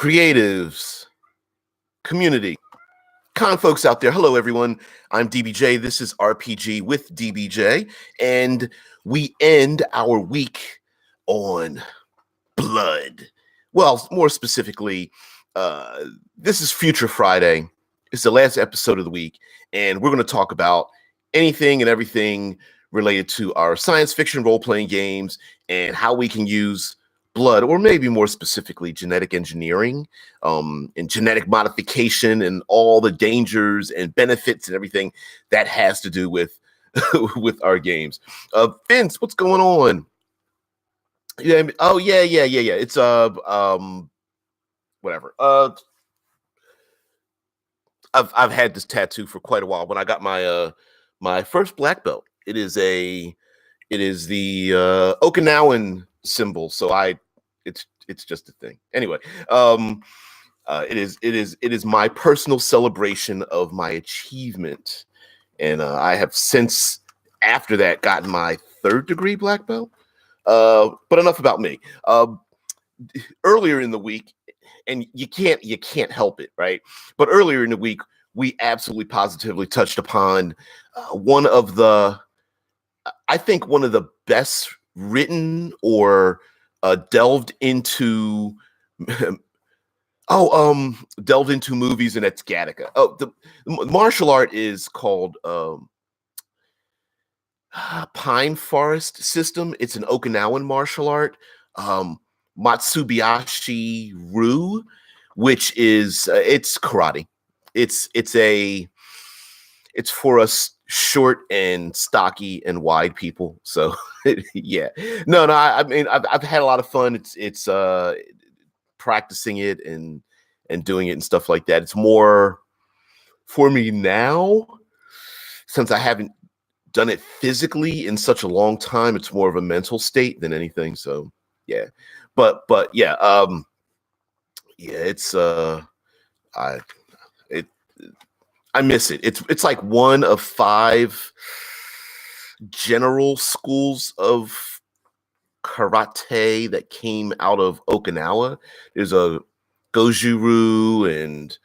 creatives, community, con folks out there. Hello, everyone. I'm DBJ. This is RPG with DBJ, and we end our week on blood. Well, more specifically, this is Future Friday. It's the last episode of the week, and we're going to talk about anything and everything related to our science fiction role-playing games and how we can use blood, or maybe more specifically genetic engineering and genetic modification and all the dangers and benefits and everything that has to do with with our games. Vince, what's going on? Yeah. Oh, yeah. It's whatever. I've had this tattoo for quite a while. When I got my my first black belt, it is the Okinawan symbol. So it's just a thing. Anyway, it is my personal celebration of my achievement, and I have since after that gotten my 3rd degree black belt. But enough about me. Earlier in the week, and you can't help it, right? But earlier in the week, we absolutely positively touched upon one of the best written or delved into movies, and that's Gattaca. Oh, the martial art is called Pine Forest System. It's an Okinawan martial art. Matsubashi Ryu, which is it's karate. It's for us short and stocky and wide people. So yeah, no. I mean, I've had a lot of fun. It's practicing it and doing it and stuff like that. It's more for me now, since I haven't done it physically in such a long time. It's more of a mental state than anything. So yeah, but yeah, it's I miss it. It's like one of 5 general schools of karate that came out of Okinawa. There's a Goju-ryu and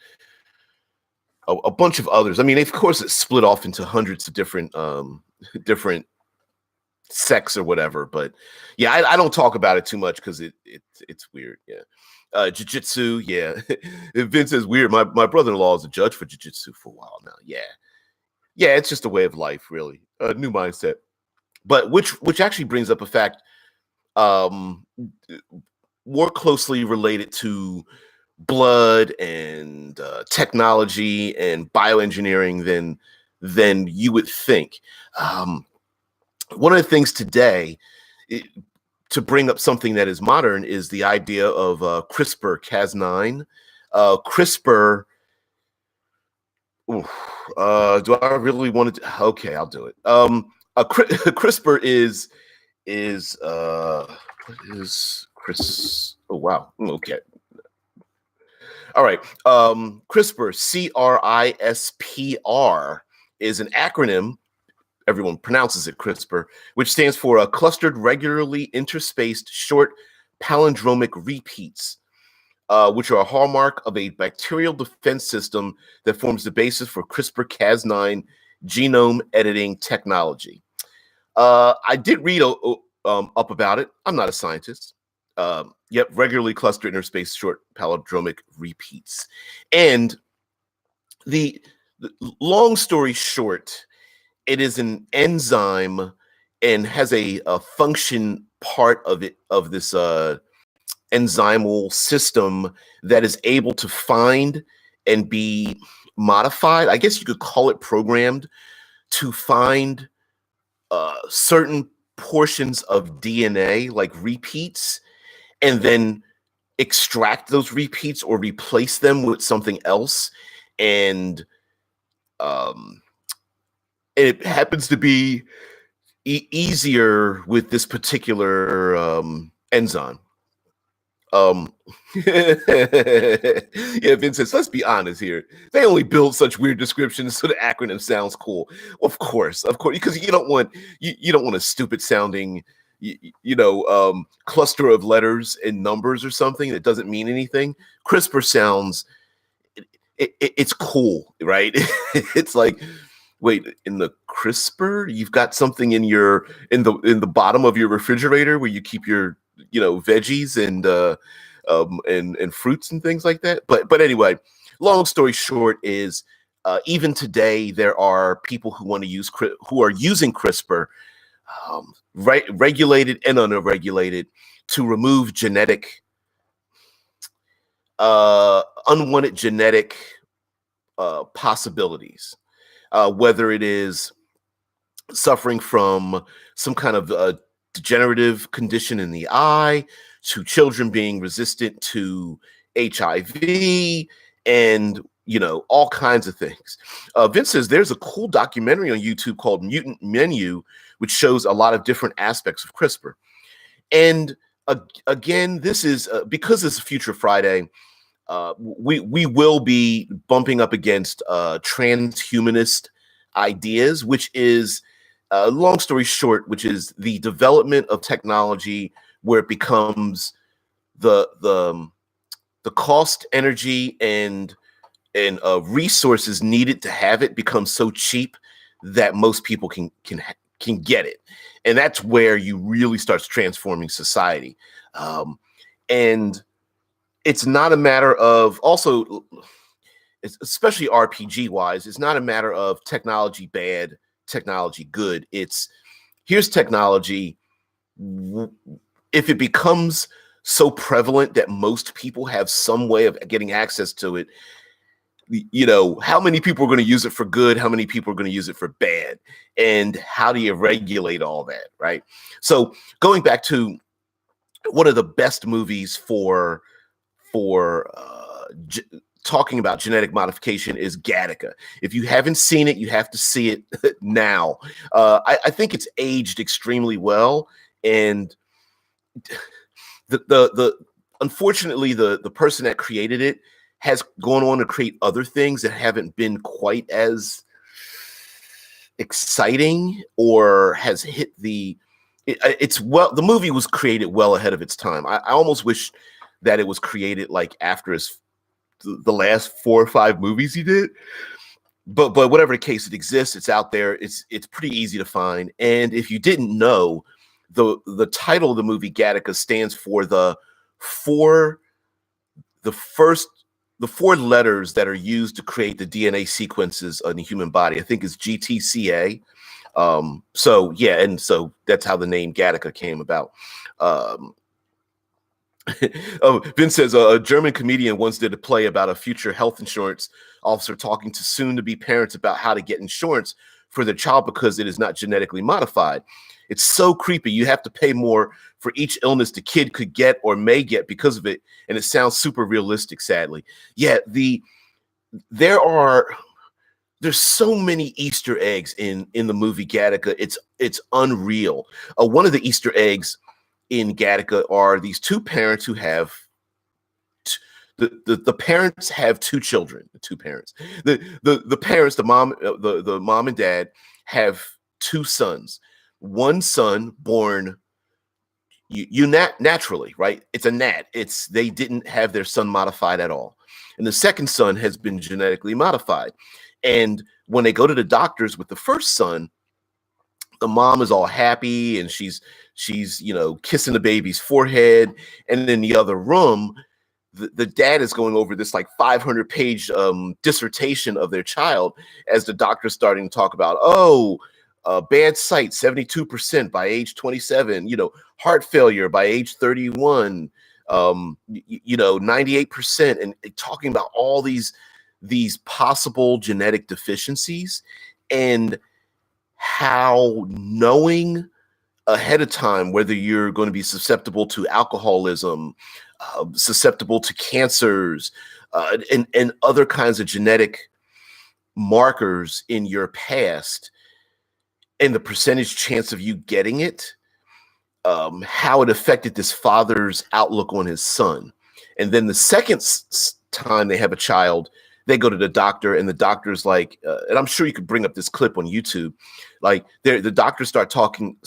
a bunch of others. I mean, of course, it's split off into hundreds of different sects or whatever. But yeah, I don't talk about it too much because it's weird. Yeah. Jiu-jitsu, yeah. Vince is weird. My brother-in-law is a judge for jiu-jitsu for a while now. Yeah, it's just a way of life, really. A new mindset. But which actually brings up a fact more closely related to blood and technology and bioengineering than you would think. One of the things today, to bring up something that is modern, is the idea of CRISPR-Cas9. CRISPR. Do I really want to? Okay, I'll do it. CRISPR is what is Chris? Oh wow. Okay. All right. CRISPR, CRISPR, is an acronym. Everyone pronounces it CRISPR, which stands for a clustered, regularly interspaced, short palindromic repeats, which are a hallmark of a bacterial defense system that forms the basis for CRISPR-Cas9 genome editing technology. I did read up about it. I'm not a scientist. Yep, regularly clustered, interspaced, short palindromic repeats. And the long story short, it is an enzyme and has a function part of this enzymal system that is able to find and be modified. I guess you could call it programmed to find certain portions of DNA, like repeats, and then extract those repeats or replace them with something else. And it happens to be easier with this particular enzyme. Yeah, Vince says, let's be honest here. They only build such weird descriptions so the acronym sounds cool. Of course, because you don't want a stupid sounding cluster of letters and numbers or something that doesn't mean anything. CRISPR sounds it's cool, right? It's like, wait, in the CRISPR, you've got something in the bottom of your refrigerator where you keep your veggies and fruits and things like that. But anyway, long story short is even today there are people who are using CRISPR, regulated and unregulated, to remove unwanted genetic possibilities, whether it is suffering from some kind of degenerative condition in the eye, to children being resistant to HIV, and all kinds of things. Vince says there's a cool documentary on YouTube called Mutant Menu, which shows a lot of different aspects of CRISPR. And again, this is because it's Future Friday. We will be bumping up against transhumanist ideas, which is, long story short, which is the development of technology where it becomes the cost, energy, and resources needed to have it becomes so cheap that most people can get it, and that's where you really starts transforming society. And it's not a matter of, also, especially RPG wise, it's not a matter of technology bad, technology good. It's, here's technology. If it becomes so prevalent that most people have some way of getting access to it, how many people are going to use it for good? How many people are going to use it for bad? And how do you regulate all that, right? So going back to one of the best movies for talking about genetic modification is Gattaca. If you haven't seen it, you have to see it now. I think it's aged extremely well, and the unfortunately the person that created it has gone on to create other things that haven't been quite as exciting, or has hit the movie was created well ahead of its time. I almost wish that it was created like after the last 4 or 5 movies he did. But whatever the case, it exists. It's out there. It's pretty easy to find. And if you didn't know, the title of the movie Gattaca stands for the four letters that are used to create the DNA sequences in the human body. I think it's GTCA. So yeah, and so that's how the name Gattaca came about. Vince says a German comedian once did a play about a future health insurance officer talking to soon-to-be parents about how to get insurance for their child because it is not genetically modified. It's so creepy. You have to pay more for each illness the kid could get or may get because of it, and it sounds super realistic, sadly. Yeah, there's so many Easter eggs in the movie Gattaca. It's unreal. One of the Easter eggs in Gattaca are these two parents who have the parents have 2 children. The parents, the mom and dad have 2 sons. One son born naturally, right? It's a nat. They didn't have their son modified at all. And the second son has been genetically modified. And when they go to the doctors with the first son, the mom is all happy and she's kissing the baby's forehead. And in the other room, the dad is going over this like 500-page dissertation of their child as the doctor's starting to talk about, bad sight, 72% by age 27, heart failure by age 31, 98%, and talking about all these possible genetic deficiencies, and how knowing ahead of time whether you're going to be susceptible to alcoholism, susceptible to cancers, and other kinds of genetic markers in your past, and the percentage chance of you getting it, how it affected this father's outlook on his son. And then the second time they have a child, they go to the doctor, and the doctor's like, and I'm sure you could bring up this clip on YouTube. Like, the doctor starts talking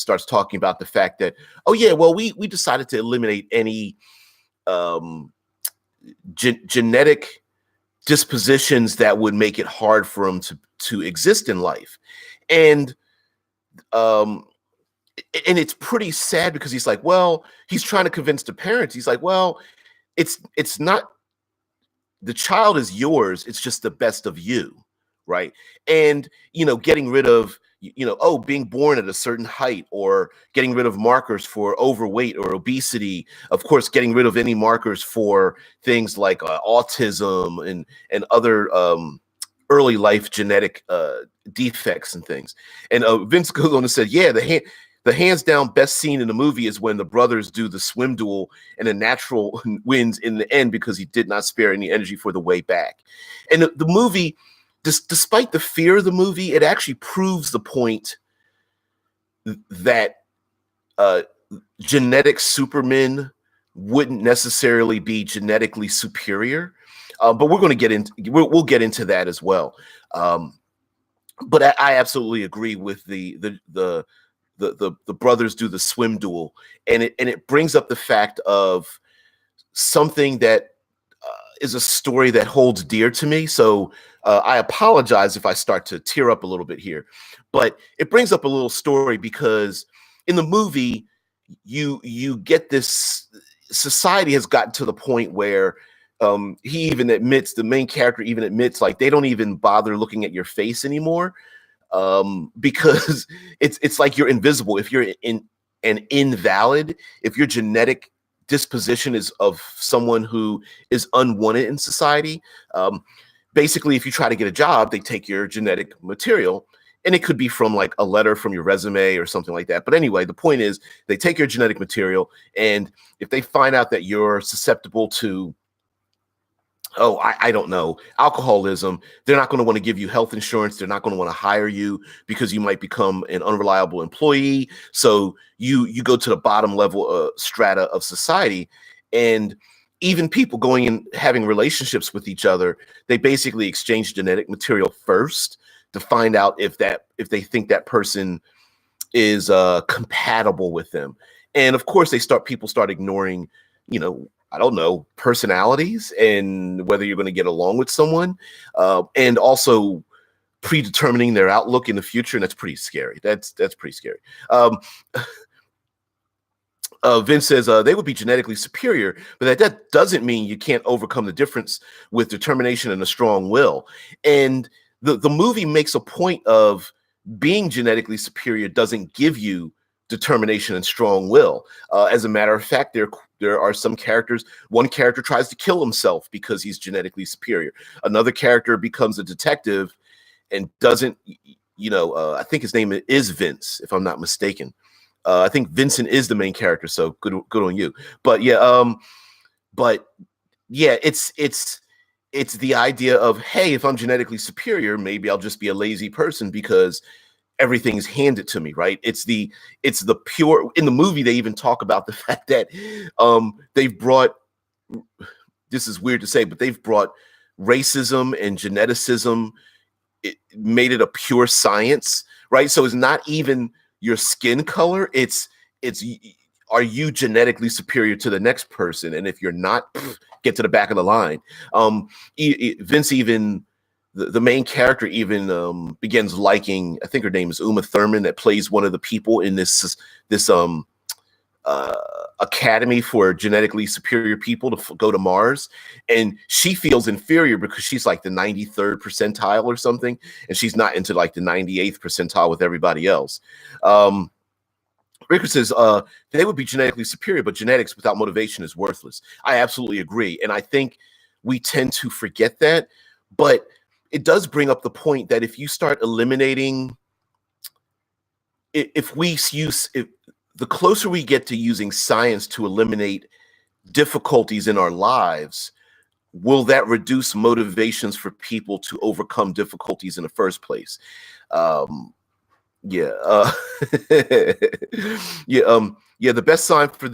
about the fact that, oh yeah, well, we decided to eliminate any genetic dispositions that would make it hard for them to exist in life. And it's pretty sad, because he's like, well, he's trying to convince the parents. He's like, well, it's not, the child is yours, it's just the best of you, right? And getting rid of, being born at a certain height, or getting rid of markers for overweight or obesity, of course, getting rid of any markers for things like autism and other early life genetic defects and things. And Vince goes on and said, yeah, the hands down best scene in the movie is when the brothers do the swim duel, and the natural wins in the end because he did not spare any energy for the way back. And the movie, despite the fear of the movie, it actually proves the point that genetic supermen wouldn't necessarily be genetically superior. But we're going to get into we'll get into that as well. But I absolutely agree with the brothers do the swim duel, and it brings up the fact of something that is a story that holds dear to me. So I apologize if I start to tear up a little bit here, but it brings up a little story, because in the movie you get this, society has gotten to the point where he even admits, the main character even admits, like, they don't even bother looking at your face anymore, because it's like you're invisible. If you're an invalid, if your genetic disposition is of someone who is unwanted in society, basically, if you try to get a job, they take your genetic material, and it could be from like a letter from your resume or something like that. But anyway, the point is, they take your genetic material, and if they find out that you're susceptible to, I don't know, alcoholism, they're not going to want to give you health insurance. They're not going to want to hire you, because you might become an unreliable employee. So you go to the bottom level strata of society. And even people going and having relationships with each other, they basically exchange genetic material first to find out if they think that person is compatible with them. And of course, people start ignoring, I don't know, personalities and whether you're going to get along with someone, and also predetermining their outlook in the future. And that's pretty scary. That's pretty scary. Vince says they would be genetically superior, but that doesn't mean you can't overcome the difference with determination and a strong will. And the movie makes a point of being genetically superior doesn't give you determination and strong will. As a matter of fact, there are some characters. One character tries to kill himself because he's genetically superior. Another character becomes a detective and doesn't, I think his name is Vince, if I'm not mistaken. I think Vincent is the main character, so good on you. But yeah, it's the idea of, hey, if I'm genetically superior, maybe I'll just be a lazy person because everything's handed to me, right? It's the pure. In the movie, they even talk about the fact that they've brought, this is weird to say, but they've brought racism and geneticism. It made it a pure science, right? So it's not even your skin color. It's are you genetically superior to the next person? And if you're not, get to the back of the line. Vince even, the main character even begins liking, I think her name is Uma Thurman, that plays one of the people in this academy for genetically superior people to go to Mars. And she feels inferior because she's like the 93rd percentile or something. And she's not into like the 98th percentile with everybody else. Ricker says, they would be genetically superior, but genetics without motivation is worthless. I absolutely agree. And I think we tend to forget that. But it does bring up the point that if you start eliminating, the closer we get to using science to eliminate difficulties in our lives, will that reduce motivations for people to overcome difficulties in the first place? The best sign for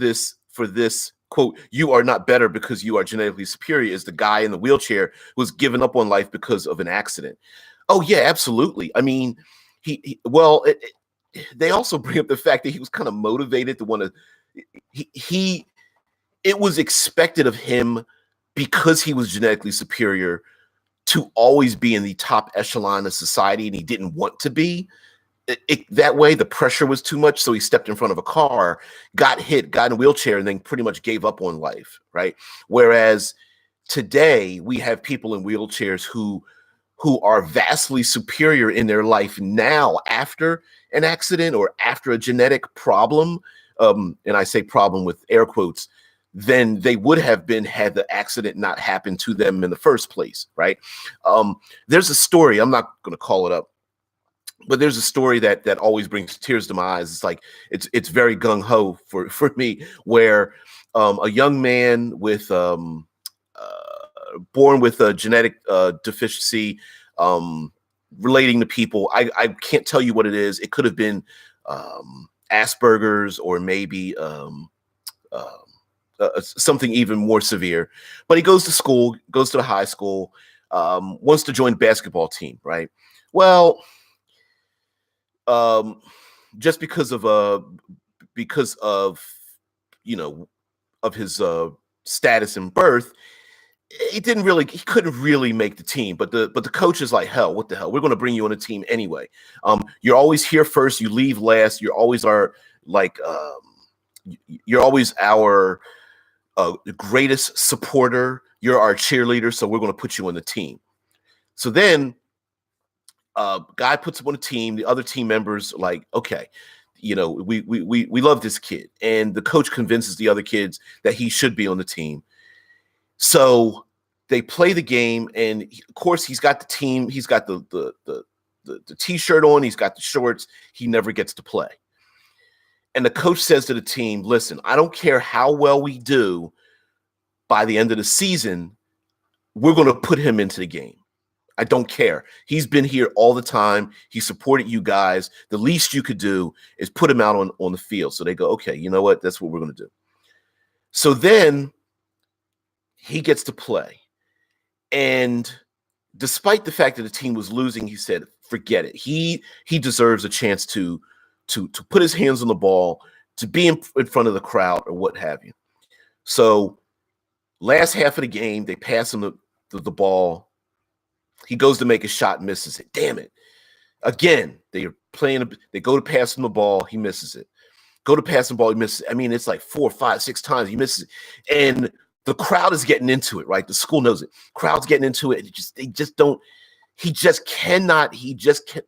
this quote, "You are not better because you are genetically superior," is the guy in the wheelchair who was given up on life because of an accident. Oh yeah, absolutely. I mean, they also bring up the fact that he was kind of motivated to want to. He it was expected of him because he was genetically superior to always be in the top echelon of society, and he didn't want to be. That way, the pressure was too much, so he stepped in front of a car, got hit, got in a wheelchair, and then pretty much gave up on life, right? Whereas today, we have people in wheelchairs who are vastly superior in their life now after an accident or after a genetic problem, and I say problem with air quotes, than they would have been had the accident not happened to them in the first place, right? There's a story, I'm not going to call it up, but there's a story that always brings tears to my eyes. It's like it's very gung-ho for me, where a young man with born with a genetic deficiency relating to people. I can't tell you what it is. It could have been Asperger's or maybe something even more severe. But he goes to school, goes to the high school, wants to join the basketball team, right? Well, just because of of his status and birth, he couldn't really make the team. But the coach is like, hell, what the hell? We're going to bring you on a team anyway. You're always here first, you leave last. You're always you're always our greatest supporter. You're our cheerleader, so we're going to put you on the team. So then guy puts him on a team. The other team members like, okay, we love this kid. And the coach convinces the other kids that he should be on the team. So they play the game, and of course he's got the team. He's got the t-shirt on. He's got the shorts. He never gets to play. And the coach says to the team, listen, I don't care how well we do by the end of the season, we're going to put him into the game. I don't care. He's been here all the time. He supported you guys. The least you could do is put him out on the field. So they go, okay, you know what? That's what we're going to do. So then he gets to play. And despite the fact that the team was losing, he said, forget it. He deserves a chance to put his hands on the ball, to be in front of the crowd or what have you. So last half of the game, they pass him the ball. He goes to make a shot, misses it. Damn it. Again, they go to pass him the ball, he misses it. Go to pass him the ball, he misses it. I mean, it's like 4, 5, 6 times he misses it. And the crowd is getting into it, right? The school knows it. Crowd's getting into it. He just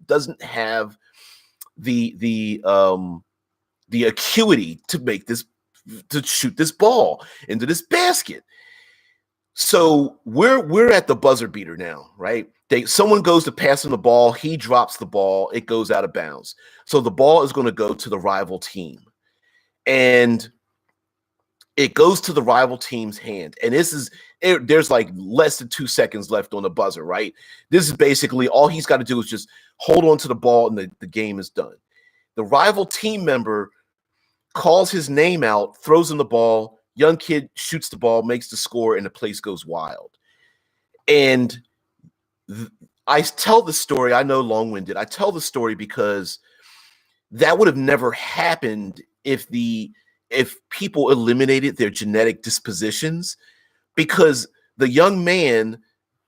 doesn't have the acuity to shoot this ball into this basket. So we're at the buzzer beater now, right? Someone goes to pass him the ball, he drops the ball, it goes out of bounds. So the ball is going to go to the rival team. And it goes to the rival team's hand. And there's like less than 2 seconds left on the buzzer, right? This is basically all he's got to do is just hold on to the ball and the game is done. The rival team member calls his name out, throws in the ball, young kid shoots the ball, makes the score, and the place goes wild. And I tell the story, I know long-winded, I tell the story because that would have never happened if people eliminated their genetic dispositions, because the young man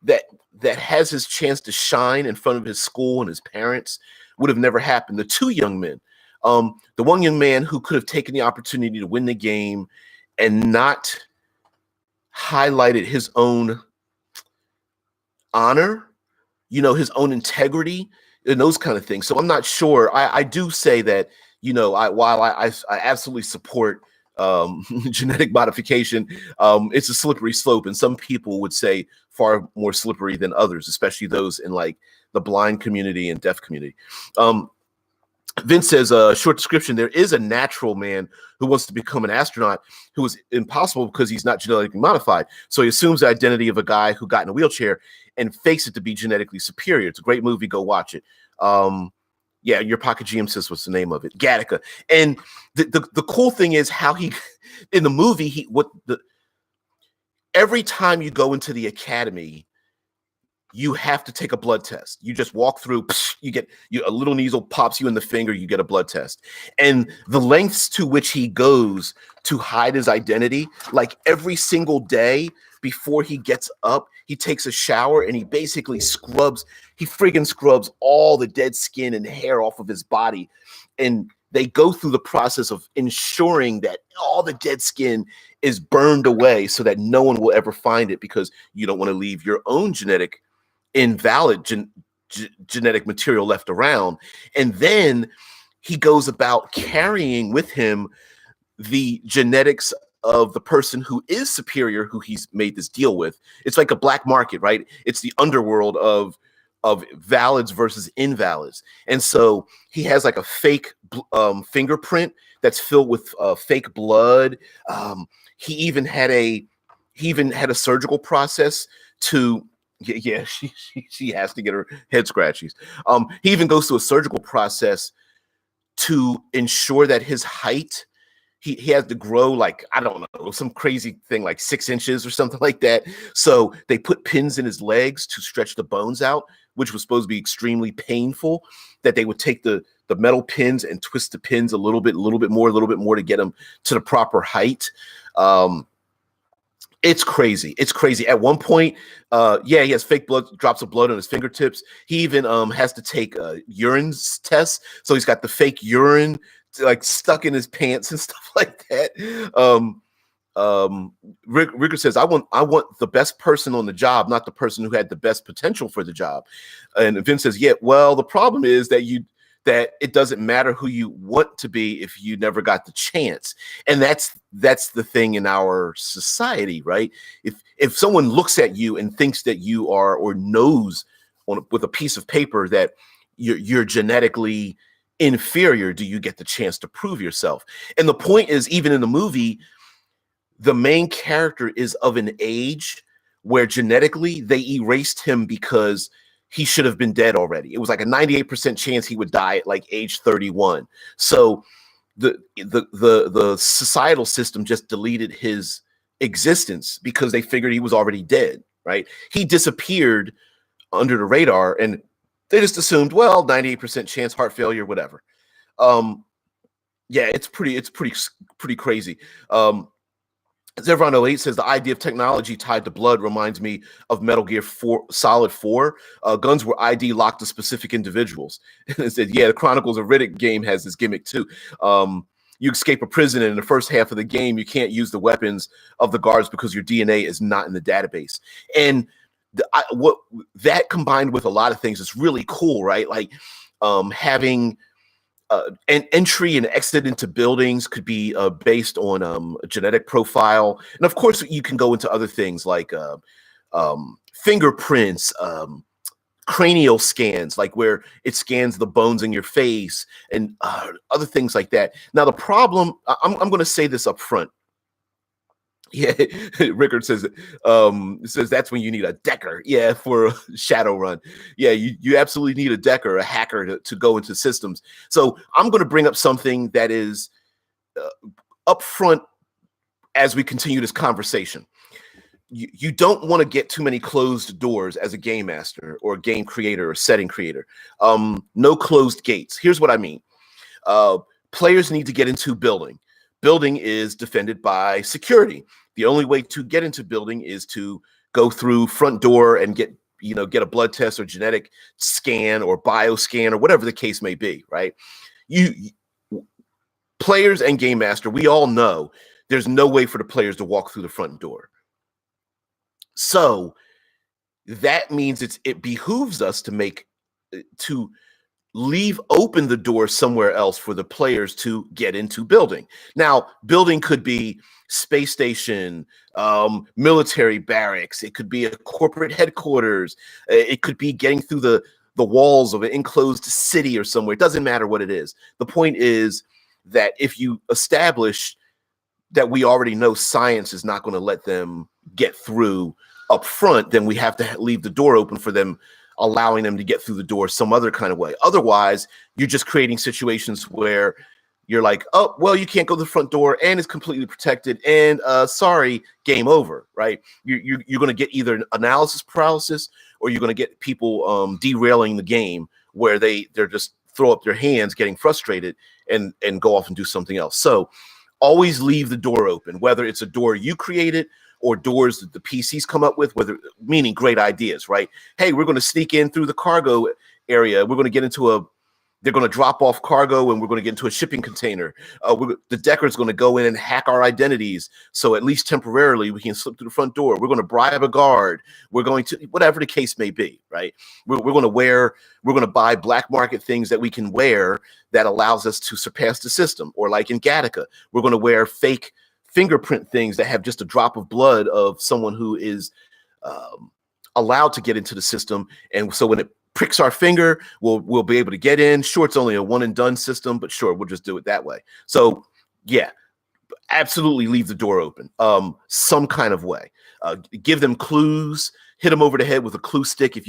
that has his chance to shine in front of his school and his parents would have never happened. The two young men, the one young man who could have taken the opportunity to win the game and not highlighted his own honor, his own integrity and those kind of things. So I'm not sure. I do say that, while I absolutely support genetic modification, it's a slippery slope. And some people would say far more slippery than others, especially those in like the blind community and deaf community. Vince says, short description, there is a natural man who wants to become an astronaut who is impossible because he's not genetically modified. So he assumes the identity of a guy who got in a wheelchair and fakes it to be genetically superior. It's a great movie. Go watch it. Yeah, your pocket GM says what's the name of it? Gattaca. And the cool thing is how he in the movie every time you go into the academy, you have to take a blood test. You just walk through, you get a little needle pops you in the finger, you get a blood test. And the lengths to which he goes to hide his identity, like every single day before he gets up, he takes a shower and he basically friggin' scrubs all the dead skin and hair off of his body. And they go through the process of ensuring that all the dead skin is burned away so that no one will ever find it, because you don't want to leave your own invalid genetic material left around. And then he goes about carrying with him the genetics of the person who is superior, who he's made this deal with. It's like a black market, right? It's the underworld of valids versus invalids. And so he has like a fake fingerprint that's filled with fake blood. He even had a surgical process to she has to get her head scratchies. He even goes through a surgical process to ensure that his height, he has to grow like, I don't know, some crazy thing like 6 inches or something like that. So they put pins in his legs to stretch the bones out, which was supposed to be extremely painful, that they would take the metal pins and twist the pins a little bit more to get him to the proper height. It's crazy. It's crazy. At one point, he has fake drops of blood on his fingertips. He even has to take urine tests. So he's got the fake urine like stuck in his pants and stuff like that. Rigger says, I want the best person on the job, not the person who had the best potential for the job. And Vince says, yeah, well, the problem is that it doesn't matter who you want to be if you never got the chance. And that's the thing in our society, right? If someone looks at you and thinks that you are, or knows with a piece of paper that you're genetically inferior, do you get the chance to prove yourself? And the point is, even in the movie, the main character is of an age where genetically they erased him because he should have been dead already. It was like a 98% chance he would die at like age 31. So the societal system just deleted his existence because they figured he was already dead, right? He disappeared under the radar and they just assumed, well, 98% chance, heart failure, whatever. It's pretty crazy. Zevron 08 says the idea of technology tied to blood reminds me of Metal Gear Solid 4. Guns were ID locked to specific individuals. And it said, yeah, the Chronicles of Riddick game has this gimmick too. You escape a prison, and in the first half of the game, you can't use the weapons of the guards because your DNA is not in the database. And what that combined with a lot of things is really cool, right? Like having an entry and exit into buildings could be based on a genetic profile. And of course, you can go into other things like fingerprints, cranial scans, like where it scans the bones in your face and other things like that. Now, the problem, I'm going to say this up front. Yeah, Rickard says that's when you need a decker. Yeah, for a shadow run. Yeah, you absolutely need a decker, a hacker to go into systems. So I'm going to bring up something that is up front as we continue this conversation. You don't want to get too many closed doors as a game master or a game creator or setting creator. No closed gates. Here's what I mean. Players need to get into building. Building is defended by security. The only way to get into building is to go through front door and get a blood test or genetic scan or bioscan or whatever the case may be, right? You players and game master, we all know there's no way for the players to walk through the front door. So that means it behooves us to leave open the door somewhere else for the players to get into building. Now, building could be space station, military barracks. It could be a corporate headquarters. It could be getting through the walls of an enclosed city or somewhere. It doesn't matter what it is. The point is that if you establish that we already know science is not going to let them get through up front, then we have to leave the door open for them allowing them to get through the door some other kind of way. Otherwise, you're just creating situations where you're like, oh, well, you can't go to the front door and it's completely protected. And sorry, game over, right? You're going to get either analysis paralysis or you're going to get people derailing the game where they're just throw up their hands, getting frustrated and go off and do something else. So always leave the door open, whether it's a door you created or doors that the PCs come up with, meaning great ideas, right? Hey, we're going to sneak in through the cargo area. We're going to get into they're going to drop off cargo and we're going to get into a shipping container. The Decker's going to go in and hack our identities. So at least temporarily we can slip through the front door. We're going to bribe a guard. We're going to, whatever the case may be, right? We're going to buy black market things that we can wear that allows us to surpass the system. Or like in Gattaca, we're going to wear fake fingerprint things that have just a drop of blood of someone who is allowed to get into the system. And so when it pricks our finger, we'll be able to get in. Sure, it's only a one and done system, but sure, we'll just do it that way. So yeah, absolutely leave the door open some kind of way. Give them clues, hit them over the head with a clue stick if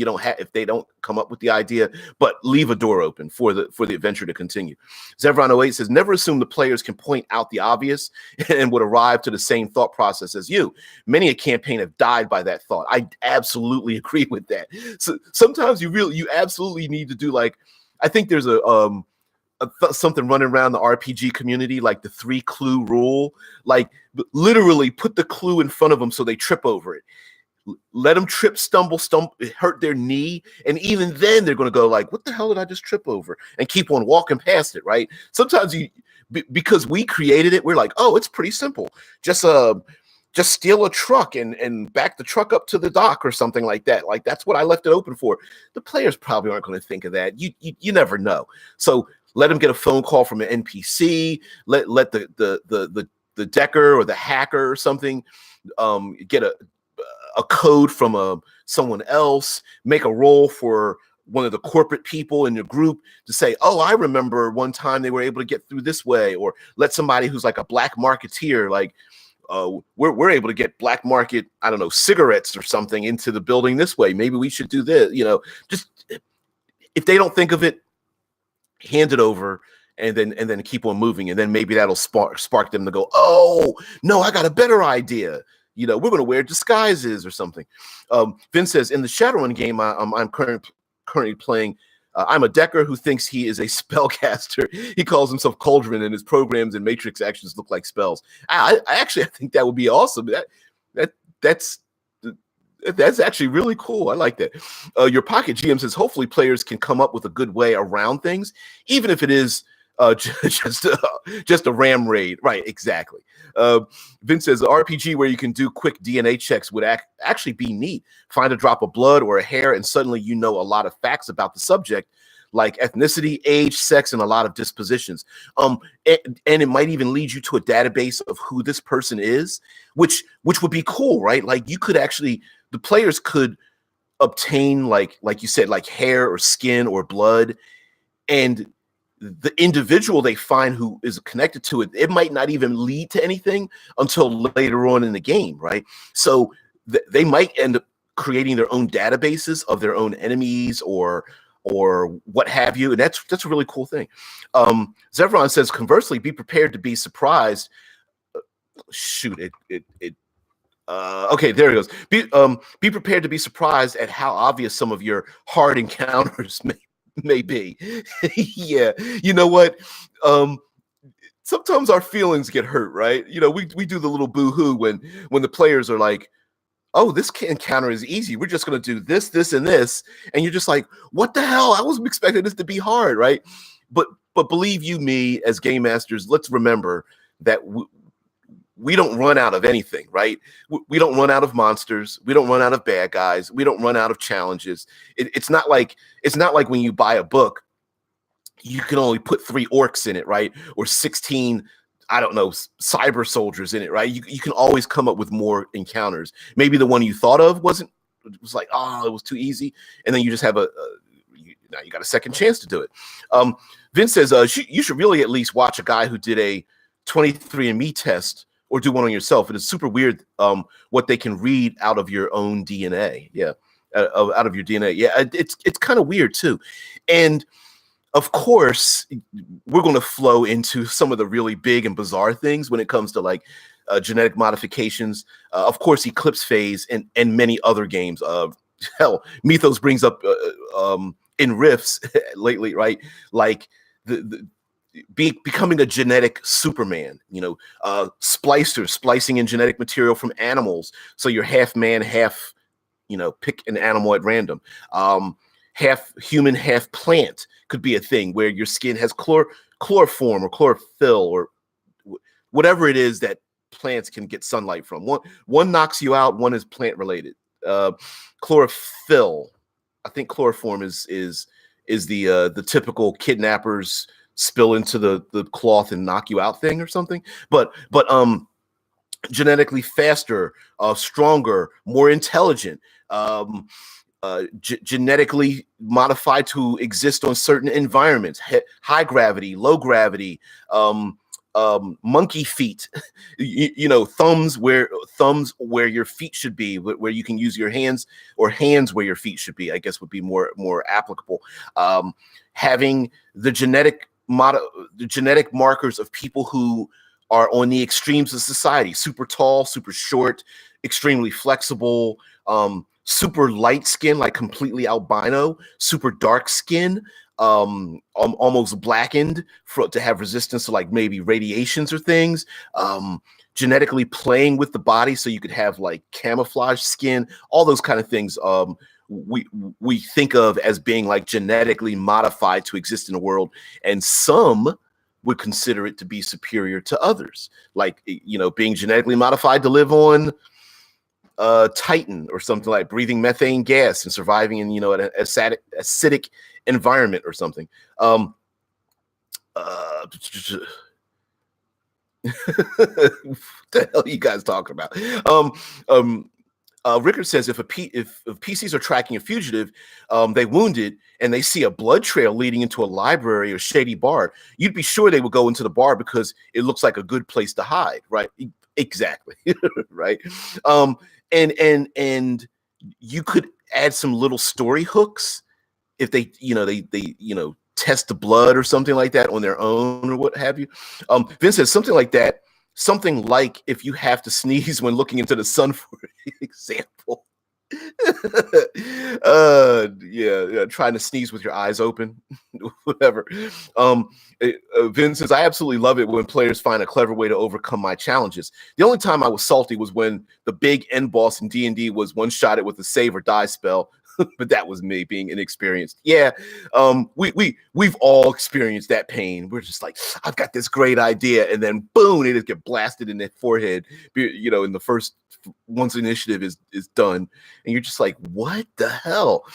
they don't come up with the idea, but leave a door open for the adventure to continue. Zevron08 says, never assume the players can point out the obvious and would arrive to the same thought process as you. Many a campaign have died by that thought. I absolutely agree with that. So sometimes you absolutely need to do, like, I think there's something running around the RPG community, like the 3 clue rule, like literally put the clue in front of them so they trip over it. Let them trip, stumble, hurt their knee. And even then they're going to go like, what the hell did I just trip over? And keep on walking past it, right? Sometimes because we created it, we're like, oh, it's pretty simple. Just steal a truck and back the truck up to the dock or something like that. Like, that's what I left it open for. The players probably aren't going to think of that. You never know. So let them get a phone call from an NPC. Let the Decker or the hacker or something get a code from someone else. Make a roll for one of the corporate people in your group to say, oh, I remember one time they were able to get through this way. Or let somebody who's like a black marketeer, like, we're able to get black market, I don't know, cigarettes or something into the building this way. Maybe we should do this. Just if they don't think of it, hand it over and then keep on moving. And then maybe that'll spark them to go, oh, no, I got a better idea. We're going to wear disguises or something. Vince says, in the Shadowrun game I'm currently playing, I'm a Decker who thinks he is a spellcaster. He calls himself Cauldron, and his programs and matrix actions look like spells. I think that would be awesome. That's actually really cool. I like that. Your Pocket GM says, hopefully players can come up with a good way around things, even if it is just a ram raid. Right, exactly. Vince says, the RPG where you can do quick DNA checks would actually be neat. Find a drop of blood or a hair, and suddenly you know a lot of facts about the subject, like ethnicity, age, sex, and a lot of dispositions. And it might even lead you to a database of who this person is, which would be cool, right? Like, you could actually, the players could obtain, like you said, like hair or skin or blood, and the individual they find who is connected to it, it might not even lead to anything until later on in the game, right? So they might end up creating their own databases of their own enemies or what have you, and that's a really cool thing. Zevron says, conversely, be prepared to be surprised. Okay, there it goes. Be prepared to be surprised at how obvious some of your hard encounters may be. Yeah, you know what? Sometimes our feelings get hurt, right? We do the little boo-hoo when the players are like, oh, this encounter is easy. We're just going to do this, this, and this. And you're just like, what the hell? I wasn't expecting this to be hard, right? But believe you me, as game masters, let's remember that we don't run out of anything, right? We don't run out of monsters. We don't run out of bad guys. We don't run out of challenges. It's not like when you buy a book, you can only put 3 orcs in it, right? Or 16, I don't know, cyber soldiers in it, right? You can always come up with more encounters. Maybe the one you thought of was like, oh, it was too easy. And then you just have now you got a second chance to do it. Vince says, you should really at least watch a guy who did a 23andMe test or do one on yourself. It is super weird what they can read out of your own DNA. Yeah. out of your DNA. Yeah, it's kind of weird too. And of course, we're going to flow into some of the really big and bizarre things when it comes to like genetic modifications. Of course, Eclipse Phase and many other games. Hell, Mythos brings up in Rifts lately, right? Like the becoming a genetic Superman, splicing in genetic material from animals. So you're half man, half, pick an animal at random. Half human, half plant could be a thing where your skin has chloroform or chlorophyll or whatever it is that plants can get sunlight from. One knocks you out, one is plant related. Chlorophyll, I think chloroform is the typical kidnappers spill into the cloth and knock you out thing or something. But genetically faster, stronger, more intelligent, genetically modified to exist on certain environments, high gravity, low gravity, monkey feet, thumbs where your feet should be, where you can use your hands, or hands where your feet should be, I guess would be more applicable. Having the genetic markers of people who are on the extremes of society: super tall, super short, extremely flexible, super light skin, like completely albino, super dark skin, almost blackened to have resistance to like maybe radiations or things, genetically playing with the body so you could have like camouflage skin, all those kind of things. We think of as being like genetically modified to exist in the world, and some would consider it to be superior to others, like being genetically modified to live on Titan or something, like breathing methane gas and surviving in an acidic environment or something. What the hell are you guys talking about? Rickard says if PCs are tracking a fugitive, they wounded, and they see a blood trail leading into a library or shady bar, you'd be sure they would go into the bar because it looks like a good place to hide, right? Exactly. Right. And you could add some little story hooks if they test the blood or something like that on their own or what have you. Vince says something like that. Something like if you have to sneeze when looking into the sun, for example. Trying to sneeze with your eyes open, whatever. Vince says, I absolutely love it when players find a clever way to overcome my challenges. The only time I was salty was when the big end boss in D&D was one-shotted with a save or die spell. But that was me being inexperienced. Yeah, we've all experienced that pain. We're just like, I've got this great idea, and then boom, they just get blasted in their forehead. In the first, once initiative is done, and you're just like, what the hell?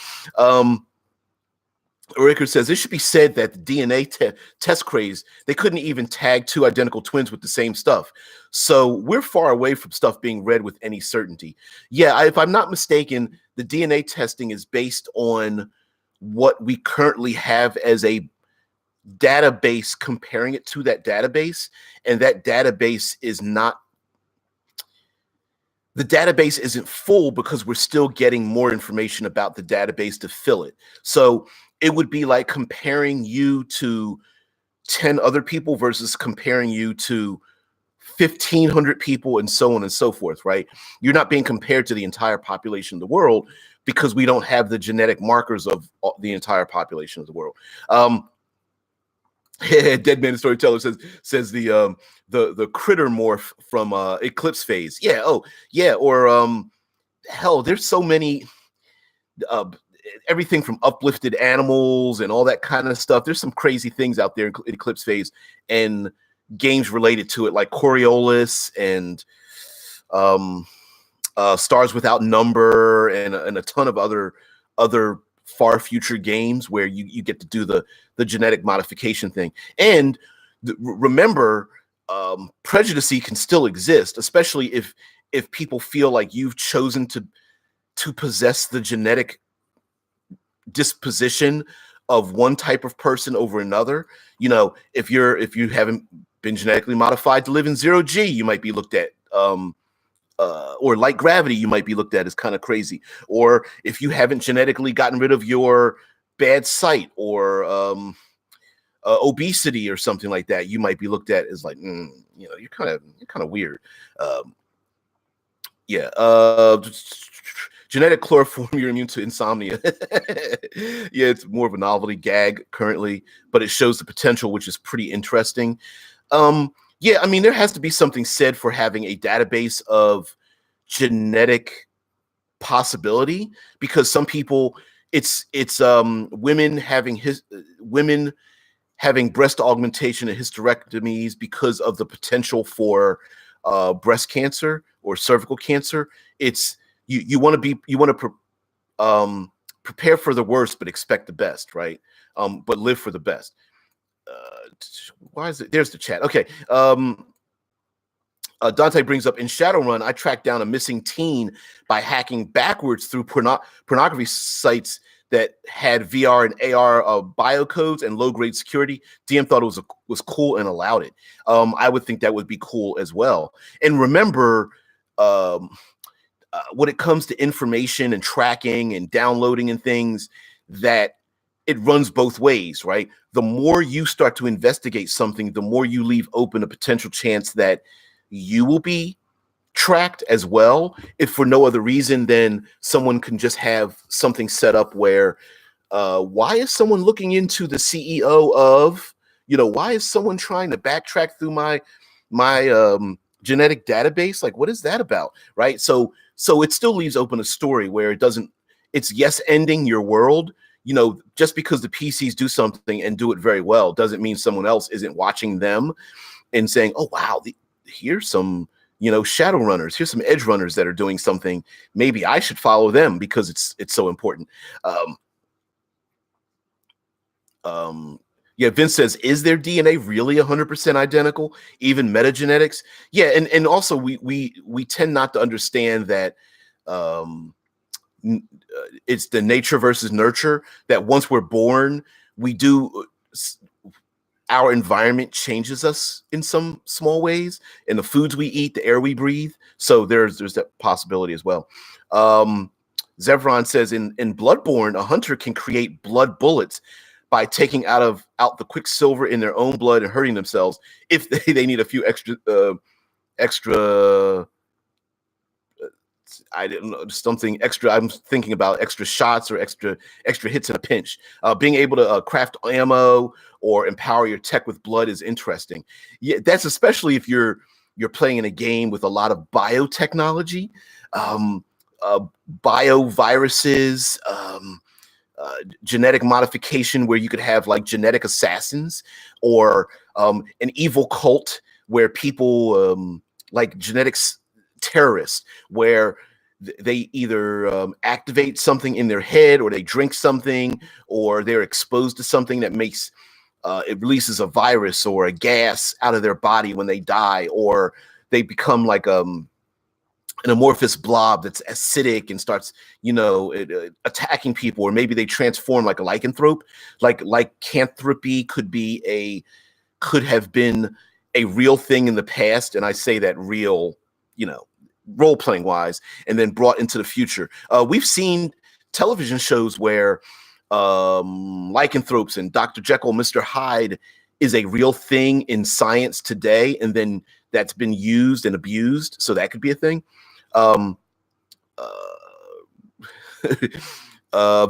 Rickard says it should be said that the DNA test craze, they couldn't even tag two identical twins with the same stuff. So we're far away from stuff being read with any certainty. Yeah, if I'm not mistaken, the DNA testing is based on what we currently have as a database, comparing it to that database. And that database is not, the database isn't full because we're still getting more information about the database to fill it. So it would be like comparing you to 10 other people versus comparing you to 1,500 people and so on and so forth, right? You're not being compared to the entire population of the world because we don't have the genetic markers of the entire population of the world. Dead Man Storyteller says the critter morph from Eclipse Phase. Yeah, or hell, there's so many everything from uplifted animals and all that kind of stuff. There's some crazy things out there in Eclipse Phase and games related to it, like Coriolis and Stars Without Number and a ton of other far future games where you get to do the genetic modification thing. And remember, prejudice can still exist, especially if people feel like you've chosen to possess the genetic disposition of one type of person over another. If you haven't been genetically modified to live in 0G, you might be looked at or light gravity, you might be looked at as kind of crazy. Or if you haven't genetically gotten rid of your bad sight or obesity or something like that, you might be looked at as like, you're kind of weird. Yeah. Genetic chloroform, you're immune to insomnia. Yeah, it's more of a novelty gag currently, but it shows the potential, which is pretty interesting. Yeah, I mean, there has to be something said for having a database of genetic possibility, because some people, it's women having breast augmentation and hysterectomies because of the potential for breast cancer or cervical cancer. It's you want to prepare for the worst but expect the best, right? But live for the best. Why is it? There's the chat. Okay. Dante brings up, in Shadowrun, I tracked down a missing teen by hacking backwards through pornography sites that had VR and AR biocodes and low-grade security. DM thought it was cool and allowed it. I would think that would be cool as well. And remember, when it comes to information and tracking and downloading and things, that it runs both ways, right? The more you start to investigate something, the more you leave open a potential chance that you will be tracked as well, if for no other reason than someone can just have something set up where why is someone looking into the CEO of, why is someone trying to backtrack through my genetic database? Like, what is that about, right? So it still leaves open a story where it's yes ending your world. Just because the PCs do something and do it very well doesn't mean someone else isn't watching them and saying, oh wow, here's some shadow runners, here's some edge runners that are doing something, maybe I should follow them because it's so important. Yeah, Vince says, is their DNA really 100% identical, even metagenetics? Yeah, and also we tend not to understand that it's the nature versus nurture, that once we're born, our environment changes us in some small ways, and the foods we eat, the air we breathe. So there's that possibility as well. Zevron says, in Bloodborne, a hunter can create blood bullets by taking out the quicksilver in their own blood and hurting themselves if they need a few extra I didn't know, something extra. I'm thinking about extra shots or extra hits in a pinch. Being able to craft ammo or empower your tech with blood is interesting. Yeah, that's especially if you're playing in a game with a lot of biotechnology, bioviruses, genetic modification, where you could have like genetic assassins, or an evil cult where people like genetics terrorists, where they either activate something in their head, or they drink something, or they're exposed to something that makes it releases a virus or a gas out of their body when they die, or they become like an amorphous blob that's acidic and starts attacking people, or maybe they transform like a lycanthrope. Like lycanthropy could have been a real thing in the past, and I say that real, role-playing wise, and then brought into the future. We've seen television shows where lycanthropes and Dr. Jekyll, Mr. Hyde is a real thing in science today, and then that's been used and abused, so that could be a thing.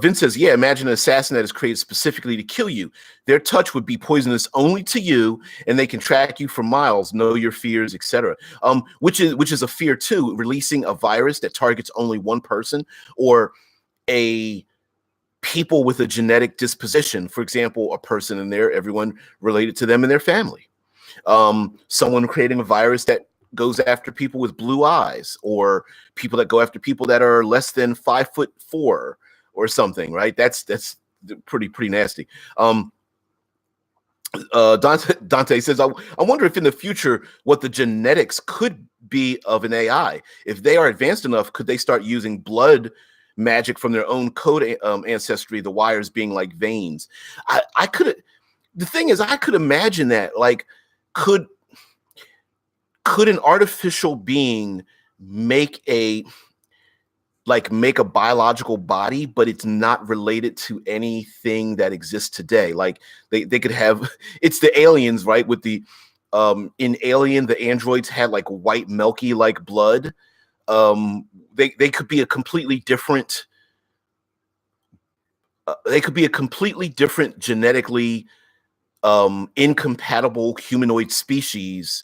Vince says, yeah, imagine an assassin that is created specifically to kill you. Their touch would be poisonous only to you, and they can track you for miles, know your fears, etc. Which is a fear too, releasing a virus that targets only one person, or a people with a genetic disposition. For example, a person in there, everyone related to them and their family. Someone creating a virus that goes after people with blue eyes, or people that go after people that are less than 5'4" or something, right? That's pretty nasty. Dante says, I wonder if in the future what the genetics could be of an AI. If they are advanced enough, could they start using blood magic from their own code ancestry, the wires being like veins? The thing is, I could imagine that, like, could an artificial being make a biological body, but it's not related to anything that exists today. Like they could have it's the aliens, right? With the in Alien, the androids had like white milky like blood. They could be a completely different genetically incompatible humanoid species,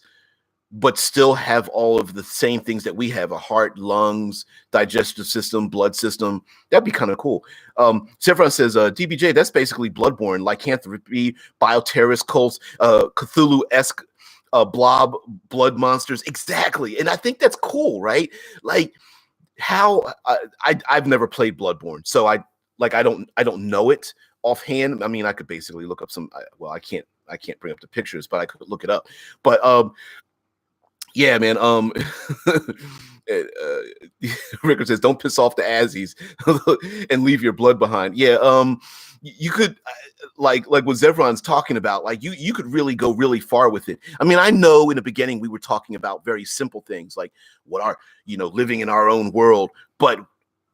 but still have all of the same things that we have: a heart, lungs, digestive system, blood system. That'd be kind of cool. Sephron says, DBJ, that's basically Bloodborne, lycanthropy, bioterrorist cults, Cthulhu-esque blob blood monsters. Exactly. And I think that's cool, right? Like how I've never played Bloodborne, so I don't know it offhand. I mean, I could basically look up some. Well, I can't bring up the pictures, but I could look it up. But yeah, man. Rickard says, "Don't piss off the Azzies and leave your blood behind." Yeah. You could like what Zevron's talking about. Like you could really go really far with it. I mean, I know in the beginning we were talking about very simple things like what are living in our own world, but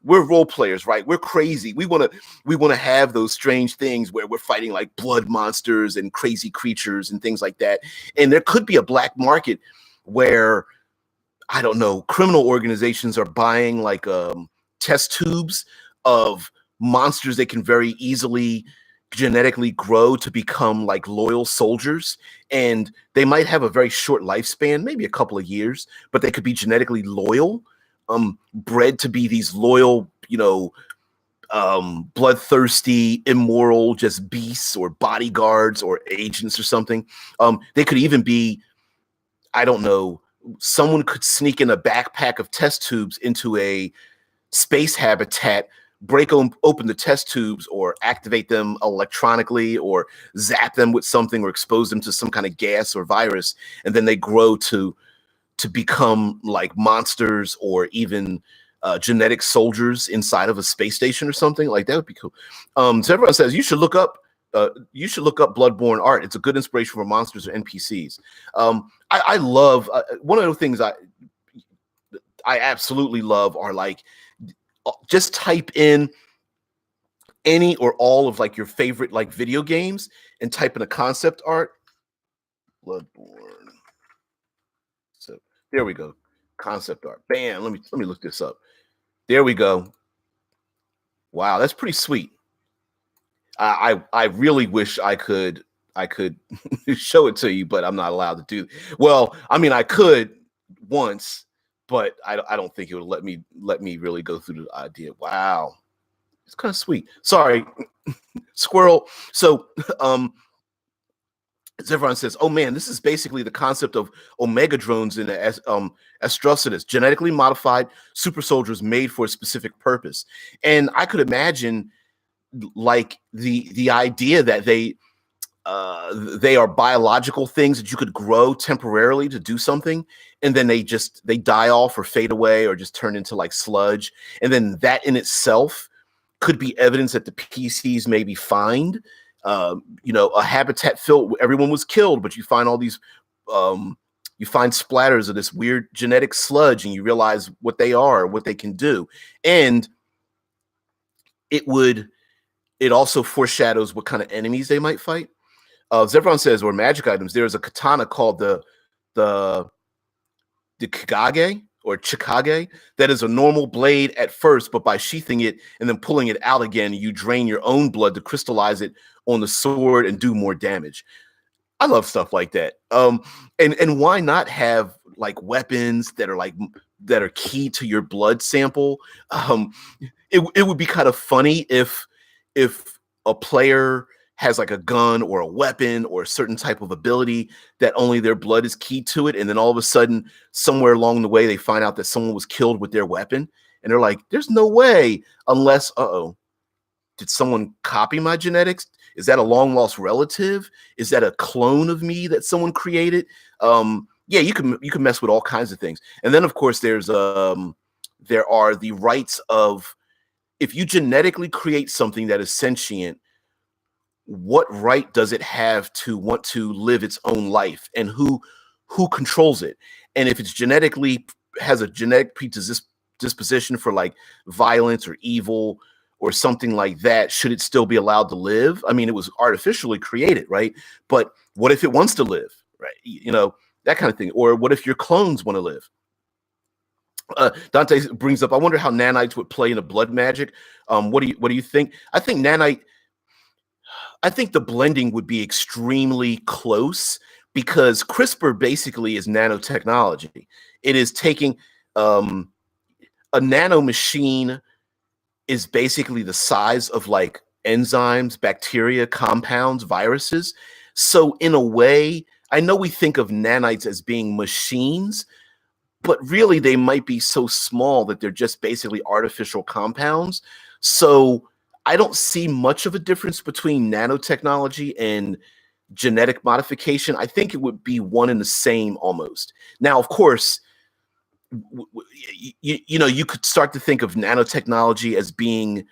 we're role players, right? We're crazy. We want to have those strange things where we're fighting like blood monsters and crazy creatures and things like that. And there could be a black market where, I don't know, criminal organizations are buying like test tubes of monsters they can very easily genetically grow to become like loyal soldiers, and they might have a very short lifespan, maybe a couple of years, but they could be genetically loyal, bred to be these loyal, bloodthirsty, immoral, just beasts or bodyguards or agents or something. They could even be, I don't know, someone could sneak in a backpack of test tubes into a space habitat, break open the test tubes or activate them electronically or zap them with something or expose them to some kind of gas or virus, and then they grow to become like monsters or even genetic soldiers inside of a space station or something. Like that would be cool. So everyone says you should look up Bloodborne art. It's a good inspiration for monsters or NPCs. I love one of the things I absolutely love are like, just type in any or all of like your favorite like video games and type in a concept art. Bloodborne. So there we go. Concept art. Bam. Let me look this up. There we go. Wow, that's pretty sweet. I really wish I could show it to you, but I'm not allowed to do. Well, I mean, I could once, but I don't think it would let me really go through the idea. Wow, it's kind of sweet. Sorry, squirrel. So Zevron says, "Oh man, this is basically the concept of omega drones in Astrocetus, genetically modified super soldiers made for a specific purpose." And I could imagine like the idea that they are biological things that you could grow temporarily to do something, and then they die off or fade away or just turn into like sludge, and then that in itself could be evidence that the PCs maybe find a habitat filled, everyone was killed, but you find all these you find splatters of this weird genetic sludge, and you realize what they are, what they can do, and it also foreshadows what kind of enemies they might fight. Zevron says, or magic items, there's a katana called the Kagage or Chikage that is a normal blade at first, but by sheathing it and then pulling it out again, you drain your own blood to crystallize it on the sword and do more damage. I love stuff like that. And why not have like weapons that are key to your blood sample? It would be kind of funny if a player has like a gun or a weapon or a certain type of ability that only their blood is key to it, and then all of a sudden somewhere along the way they find out that someone was killed with their weapon, and they're like, there's no way, unless did someone copy my genetics? Is that a long lost relative? Is that a clone of me that someone created? Yeah, you can mess with all kinds of things. And then of course there are the rights of, if you genetically create something that is sentient, what right does it have to want to live its own life, and who controls it? And if it's genetically has a genetic predisposition for like violence or evil or something like that, should it still be allowed to live? I mean, it was artificially created, right? But what if it wants to live, right? You know, that kind of thing. Or what if your clones want to live? Dante brings up, I wonder how nanites would play in a blood magic. What do you think? I think the blending would be extremely close, because CRISPR basically is nanotechnology. It is taking a nano machine is basically the size of like enzymes, bacteria, compounds, viruses. So in a way, I know we think of nanites as being machines, but really they might be so small that they're just basically artificial compounds. So I don't see much of a difference between nanotechnology and genetic modification. I think it would be one and the same almost. Now, of course, you know, you could start to think of nanotechnology as being,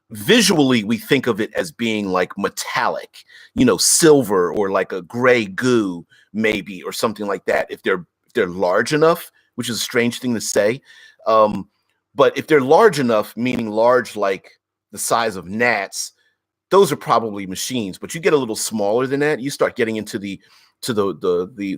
visually we think of it as being like metallic, you know, silver or like a gray goo maybe, or something like that, if they're large enough, which is a strange thing to say. But if they're large enough, meaning large like the size of gnats, those are probably machines. But you get a little smaller than that, you start getting into the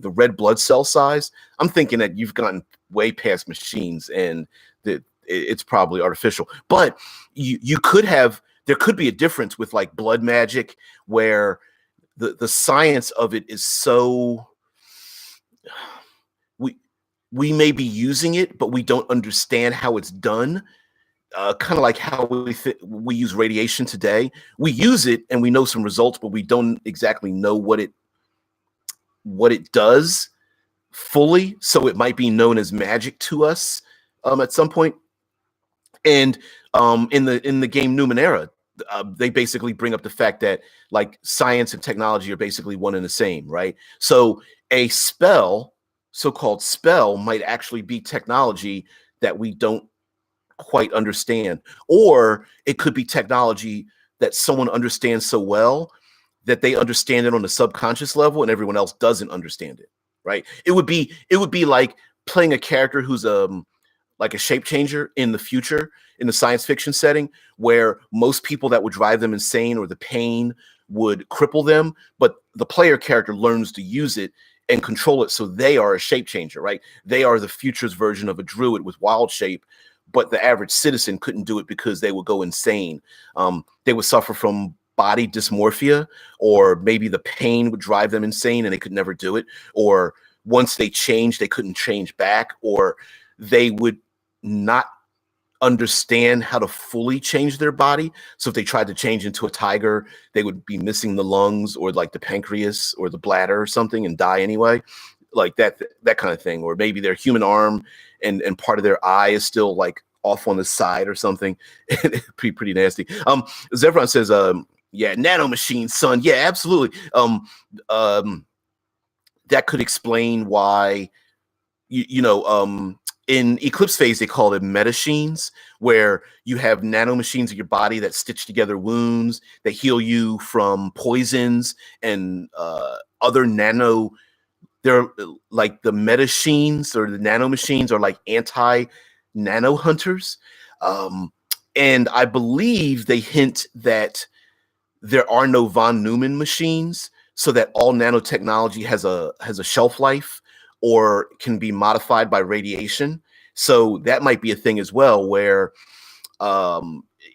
red blood cell size. I'm thinking that you've gotten way past machines, and that it's probably artificial. But you could have, there could be a difference with like blood magic, where the science of it is so, we may be using it, but we don't understand how it's done. Kind of like how we use radiation today. We use it and we know some results, but we don't exactly know what it does fully. So it might be known as magic to us at some point. And in the game Numenera, they basically bring up the fact that like science and technology are basically one and the same, right? So a spell, so-called spell, might actually be technology that we don't quite understand, or it could be technology that someone understands so well that they understand it on the subconscious level and everyone else doesn't understand it, right? It would be like playing a character who's like a shape changer in the future, in the science fiction setting, where most people that would drive them insane or the pain would cripple them, but the player character learns to use it and control it, so they are a shape changer, right? They are the future's version of a druid with wild shape, but the average citizen couldn't do it because they would go insane. They would suffer from body dysmorphia, or maybe the pain would drive them insane and they could never do it, or once they changed, they couldn't change back, or they would not understand how to fully change their body. So if they tried to change into a tiger, they would be missing the lungs or like the pancreas or the bladder or something and die anyway, like that kind of thing. Or maybe their human arm and part of their eye is still like off on the side or something. pretty nasty. Zevron says, yeah, nano machines, son. Yeah, absolutely. That could explain why, in Eclipse Phase, they call it metachines, where you have nanomachines in your body that stitch together wounds, that heal you from poisons and other nano. They're like the metachines, or the nanomachines are like anti-nano hunters. And I believe they hint that there are no von Neumann machines, so that all nanotechnology has a shelf life, or can be modified by radiation. So that might be a thing as well, where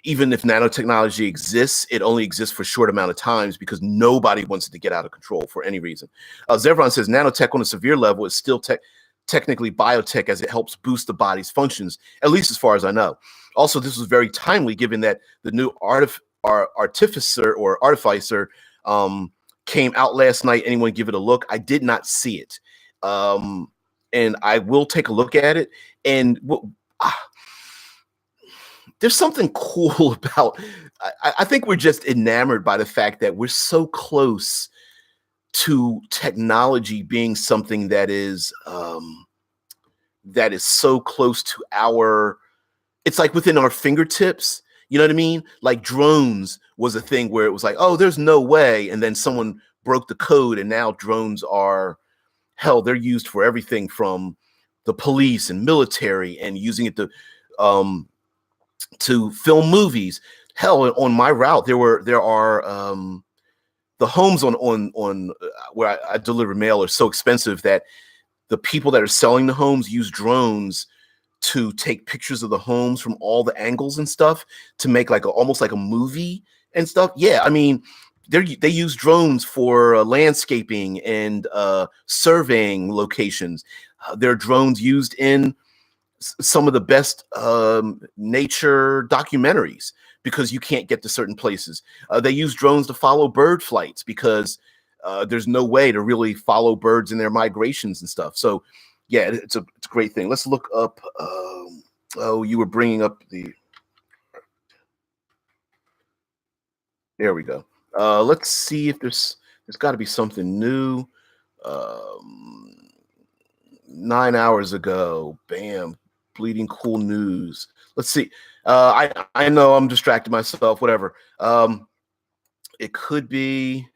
even if nanotechnology exists, it only exists for a short amount of times because nobody wants it to get out of control for any reason. Zevron says nanotech on a severe level is still technically biotech, as it helps boost the body's functions, at least as far as I know. Also, this was very timely given that the new Artificer came out last night. Anyone give it a look? I did not see it. And I will take a look at it. And there's something cool about, I think we're just enamored by the fact that we're so close to technology being something that is so close to it's like within our fingertips. You know what I mean? Like drones was a thing where it was like, oh, there's no way. And then someone broke the code, and now drones are, hell, they're used for everything from the police and military, and using it to film movies. Hell, on my route, there are the homes on where I deliver mail are so expensive that the people that are selling the homes use drones to take pictures of the homes from all the angles and stuff to make like almost like a movie and stuff. Yeah, I mean, they use drones for landscaping and surveying locations. There are drones used in some of the best nature documentaries because you can't get to certain places. They use drones to follow bird flights because there's no way to really follow birds in their migrations and stuff. So yeah, it's a great thing. Let's look up. Oh, you were bringing up the. There we go. Let's see if there's got to be something new. 9 hours ago, bam, bleeding cool news. Let's see. I know I'm distracting myself. Whatever. It could be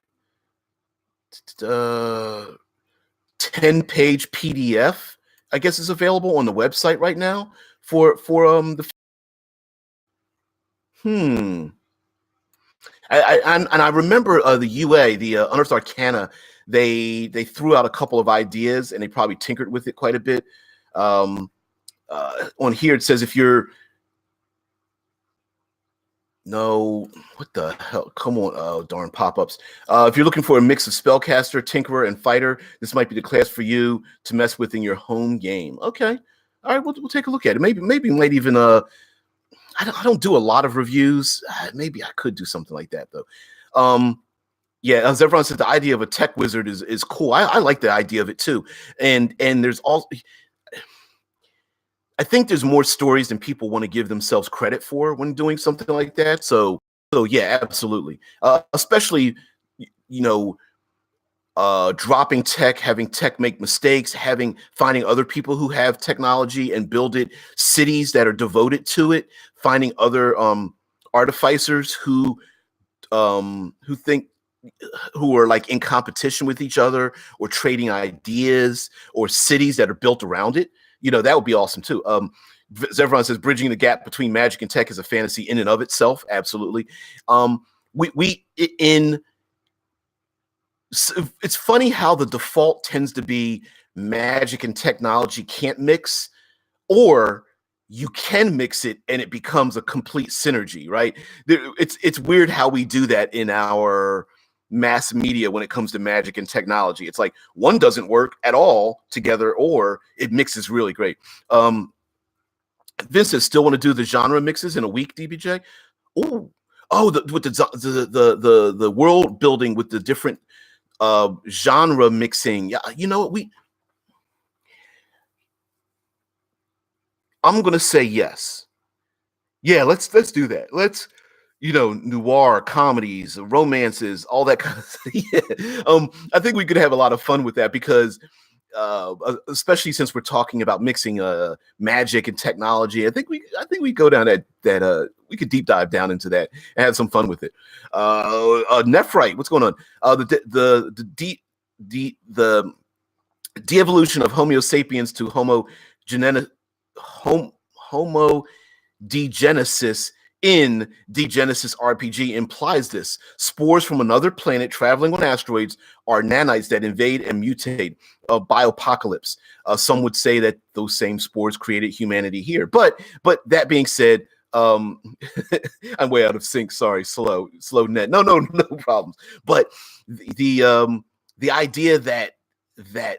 10-page PDF. I guess is available on the website right now for the. I remember the UA, the Unearthed Arcana. They threw out a couple of ideas and they probably tinkered with it quite a bit. On here it says if you're no, what the hell? Come on, oh darn pop-ups. If you're looking for a mix of spellcaster, tinkerer, and fighter, this might be the class for you to mess with in your home game. Okay, all right, we'll take a look at it. Maybe might even I don't do a lot of reviews. Maybe I could do something like that though. Yeah, as everyone said, the idea of a tech wizard is cool. I like the idea of it too. And there's also, I think there's more stories than people want to give themselves credit for when doing something like that. So yeah, absolutely. Especially, you know, dropping tech, having tech make mistakes, finding other people who have technology and build it, cities that are devoted to it, finding other artificers who think who are like in competition with each other or trading ideas, or cities that are built around it. That would be awesome too. Everyone says bridging the gap between magic and tech is a fantasy in and of itself. Absolutely. It's funny how the default tends to be magic and technology can't mix, or you can mix it and it becomes a complete synergy, right? It's weird how we do that in our mass media when it comes to magic and technology. It's like one doesn't work at all together, or it mixes really great. Vincent, still want to do the genre mixes in a week, DBJ? With the world building with the different genre mixing. Yeah, I'm gonna say yes. Yeah, let's do that. Let's noir comedies, romances, all that kind of stuff. Yeah. I think we could have a lot of fun with that because especially since we're talking about mixing magic and technology. I think we go down that we could deep dive down into that and have some fun with it. Nephrite, what's going on? The de-evolution of Homo sapiens to Homo degenesis in Degenesis RPG implies this. Spores from another planet traveling on asteroids are nanites that invade and mutate. Biopocalypse. Some would say that those same spores created humanity here. But that being said, I'm way out of sync. Sorry, slow net. No problems. But the idea that a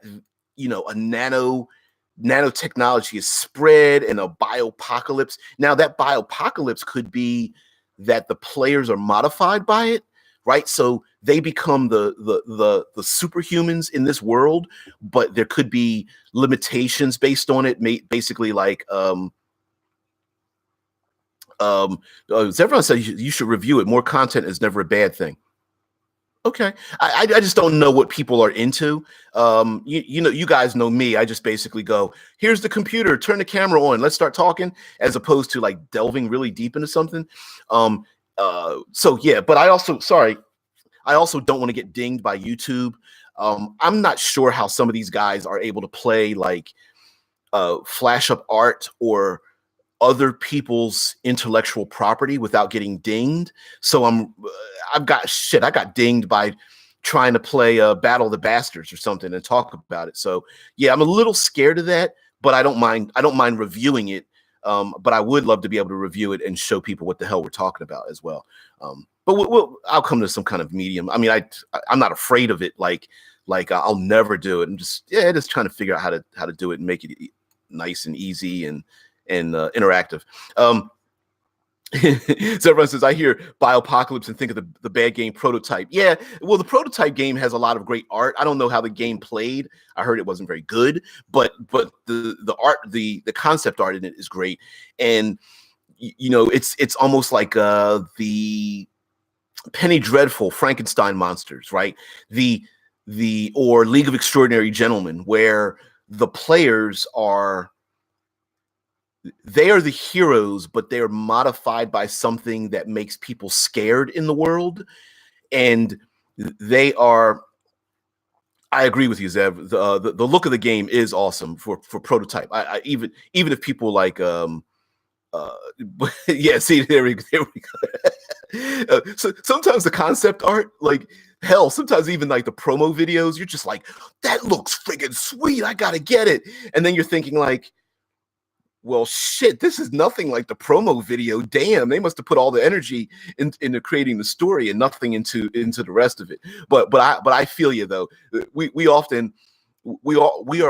nanotechnology is spread and a biopocalypse. Now that biopocalypse could be that the players are modified by it, right? So they become the superhumans in this world, but there could be limitations based on it. Basically, like everyone says you should review it. More content is never a bad thing. Okay. I just don't know what people are into. You guys know me. I just basically go, here's the computer, turn the camera on, let's start talking, as opposed to like delving really deep into something. So yeah, but I also don't want to get dinged by YouTube. I'm not sure how some of these guys are able to play like flash up art or other people's intellectual property without getting dinged. So I got dinged by trying to play Battle of the Bastards or something and talk about it. So yeah, I'm a little scared of that, but I don't mind reviewing it. But I would love to be able to review it and show people what the hell we're talking about as well. But I'll come to some kind of medium. I mean, I'm not afraid of it. Like I'll never do it. I'm just trying to figure out how to do it and make it nice and easy and interactive. So everyone says, I hear Biopocalypse and think of the bad game Prototype. Yeah, well, the Prototype game has a lot of great art. I don't know how the game played. I heard it wasn't very good, but the art, the concept art in it is great. And it's almost like the Penny Dreadful Frankenstein monsters, right? Or League of Extraordinary Gentlemen, where the players are the heroes, but they're modified by something that makes people scared in the world. And I agree with you, Zev. The look of the game is awesome for Prototype. I even if people like yeah, see, there we go. So sometimes the concept art, like hell, sometimes even like the promo videos, you're just like, that looks friggin' sweet, I gotta get it. And then you're thinking like, well, shit, this is nothing like the promo video. Damn, they must have put all the energy into creating the story and nothing into the rest of it. But I feel you though. We are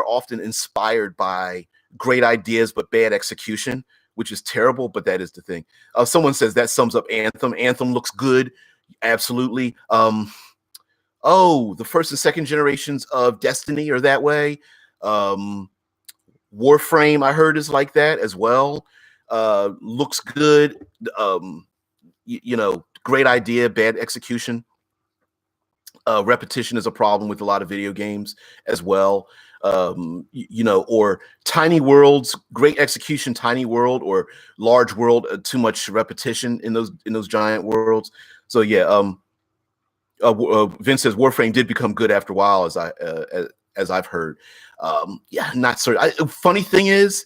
often inspired by great ideas but bad execution, which is terrible. But that is the thing. Someone says that sums up Anthem. Anthem looks good, absolutely. The first and second generations of Destiny are that way. Warframe, I heard, is like that as well. Looks good. Great idea, bad execution. Repetition is a problem with a lot of video games as well. Or tiny worlds, great execution, tiny world, or large world, too much repetition in those giant worlds. So yeah, Vince says Warframe did become good after a while, as I've heard. Not certain. Funny thing is,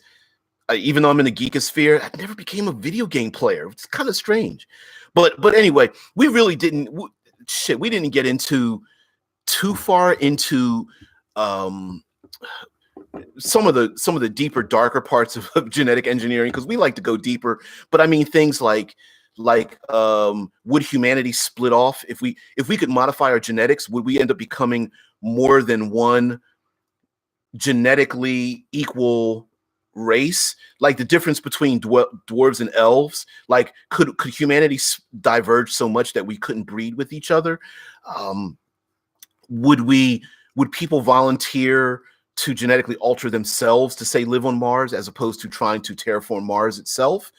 even though I'm in the geekosphere, I never became a video game player. It's kind of strange, but anyway, we really didn't. We didn't get into too far into some of the deeper, darker parts of genetic engineering, because we like to go deeper. But I mean things like would humanity split off if we could modify our genetics? Would we end up becoming more than one genetically equal race? Like the difference between dwarves and elves, like could humanity diverge so much that we couldn't breed with each other? Would people volunteer to genetically alter themselves to say live on Mars as opposed to trying to terraform Mars itself?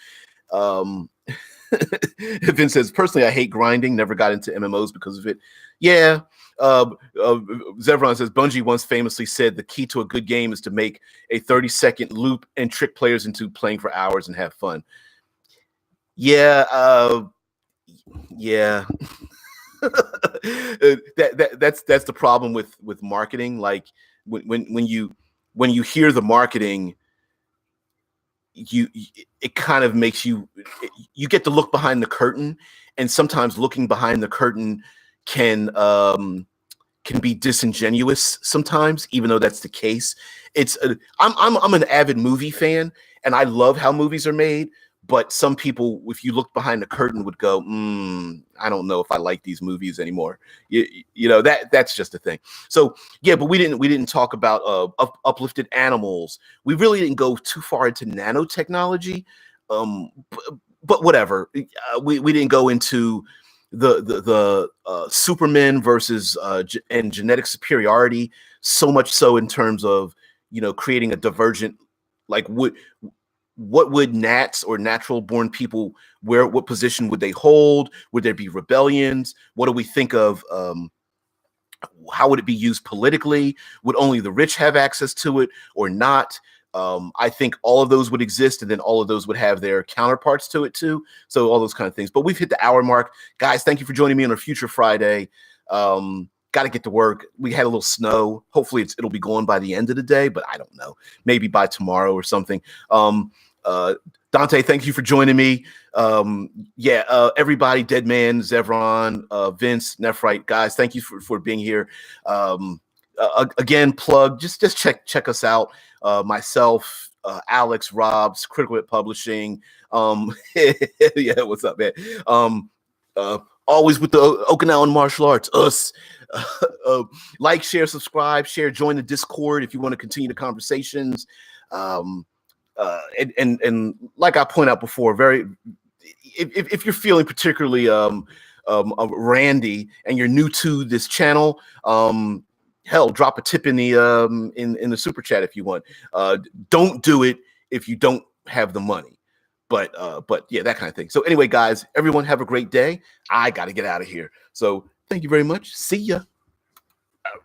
Vince says, personally, I hate grinding, never got into MMOs because of it. Yeah. Zevron says, Bungie once famously said the key to a good game is to make a 30-second loop and trick players into playing for hours and have fun. Yeah. Yeah. That's the problem with marketing. Like when you hear the marketing, it kind of makes you get to look behind the curtain, and sometimes looking behind the curtain can be disingenuous sometimes, even though that's the case. I'm an avid movie fan, and I love how movies are made. But some people, if you look behind the curtain, would go, I don't know if I like these movies anymore. That's just a thing. So yeah, but we didn't talk about uplifted animals. We really didn't go too far into nanotechnology. But whatever. We didn't go into the Superman versus and genetic superiority, so much so in terms of creating a divergent, like what would nats or natural born people, what position would they hold? Would there be rebellions? What do we think of? How would it be used politically? Would only the rich have access to it or not? I think all of those would exist, and then all of those would have their counterparts to it too. So all those kind of things. But we've hit the hour mark. Guys, thank you for joining me on a future Friday. got to get to work. We had a little snow. Hopefully it'll be gone by the end of the day, but I don't know. Maybe by tomorrow or something. Dante, thank you for joining me. Everybody, Deadman, Zevron, Vince, Nephrite, guys, thank you for being here. Again, plug, just check us out. Myself, Alex, Rob's, Critical Hit Publishing. Yeah, what's up, man? Always with the Okinawan martial arts, us. Like, share, subscribe, share, join the Discord if you want to continue the conversations. And like I point out before, if you're feeling particularly randy and you're new to this channel, hell, drop a tip in the super chat if you want. Don't do it if you don't have the money. But yeah, that kind of thing. So anyway, guys, everyone have a great day. I got to get out of here. So thank you very much. See ya. All right.